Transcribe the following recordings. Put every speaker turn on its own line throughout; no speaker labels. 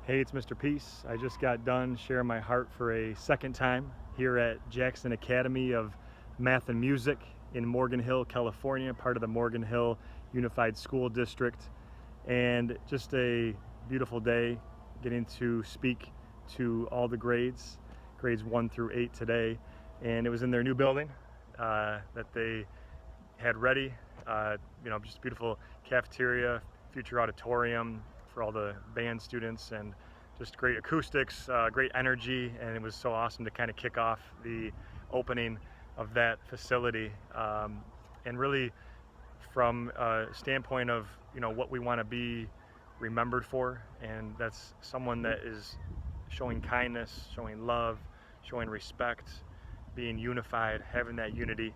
Hey, it's Mr. Peace. I just got done sharing my heart for a second time here at Jackson Academy of Math and Music in Morgan Hill, California, part of the Morgan Hill Unified School District. And just a beautiful day getting to speak to all the grades 1 through 8 today. And it was in their new building that they had ready. Just beautiful cafeteria, future auditorium for all the band students, and just great acoustics, great energy, and it was so awesome to kind of kick off the opening of that facility. And really, from a standpoint of what we want to be remembered for, and that's someone that is showing kindness, showing love, showing respect, being unified, having that unity.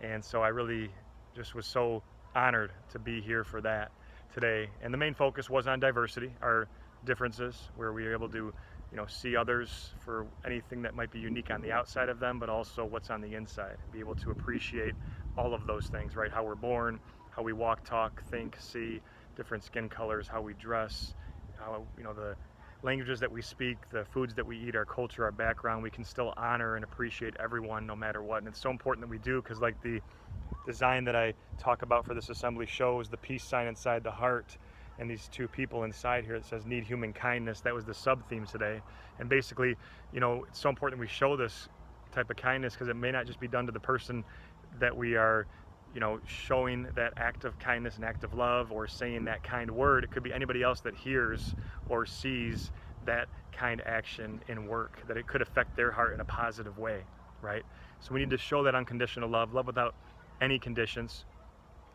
And so I really just was so honored to be here for that today. And the main focus was on diversity, our differences, where we were able to see others for anything that might be unique on the outside of them, but also what's on the inside, be able to appreciate all of those things, right? How we're born, how we walk, talk, think, see, different skin colors, how we dress, how the languages that we speak, the foods that we eat, our culture, our background. We can still honor and appreciate everyone no matter what. And it's so important that we do, because like the design that I talk about for this assembly shows the peace sign inside the heart, and these two people inside here that says need human kindness. That was the sub theme today. And basically, it's so important that we show this type of kindness, because it may not just be done to the person that we are showing that act of kindness and act of love, or saying that kind word. It could be anybody else that hears or sees that kind action in work, that it could affect their heart in a positive way, right? So we need to show that unconditional love without any conditions,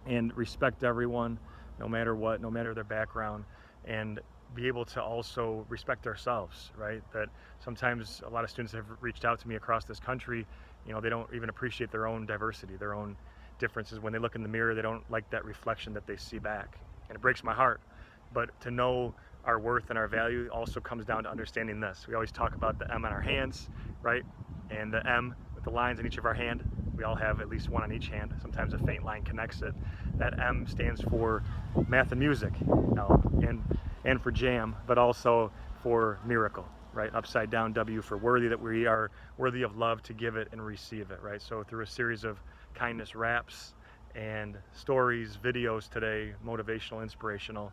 and respect everyone no matter what, no matter their background, and be able to also respect ourselves, right? That sometimes a lot of students have reached out to me across this country, they don't even appreciate their own diversity, their own differences. When they look in the mirror, they don't like that reflection that they see back, and it breaks my heart. But to know our worth and our value also comes down to understanding this. We always talk about the M on our hands, right? And the M with the lines in each of our hand. We all have at least one on each hand. Sometimes a faint line connects it. That M stands for math and music, and for JAMM, but also for miracle, right? Upside down W for worthy, that we are worthy of love to give it and receive it, right? So through a series of kindness raps and stories, videos today, motivational, inspirational,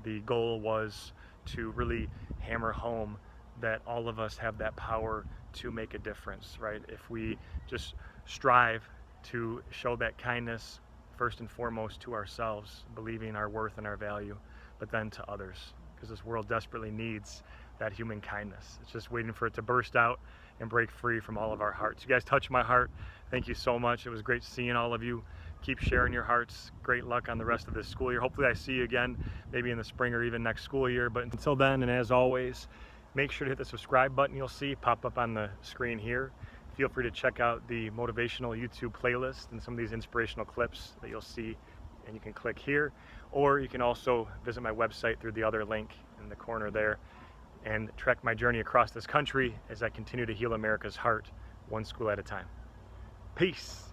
the goal was to really hammer home that all of us have that power to make a difference, right? If we just strive to show that kindness first and foremost to ourselves, believing our worth and our value, but then to others, because this world desperately needs that human kindness. It's just waiting for it to burst out and break free from all of our hearts. You guys touched my heart. Thank you so much. It was great seeing all of you. Keep sharing your hearts. Great luck on the rest of this school year. Hopefully I see you again, maybe in the spring or even next school year. But until then, and as always, make sure to hit the subscribe button you'll see pop up on the screen here. Feel free to check out the motivational YouTube playlist and some of these inspirational clips that you'll see, and you can click here, or you can also visit my website through the other link in the corner there, and track my journey across this country as I continue to heal America's heart, one school at a time. Peace.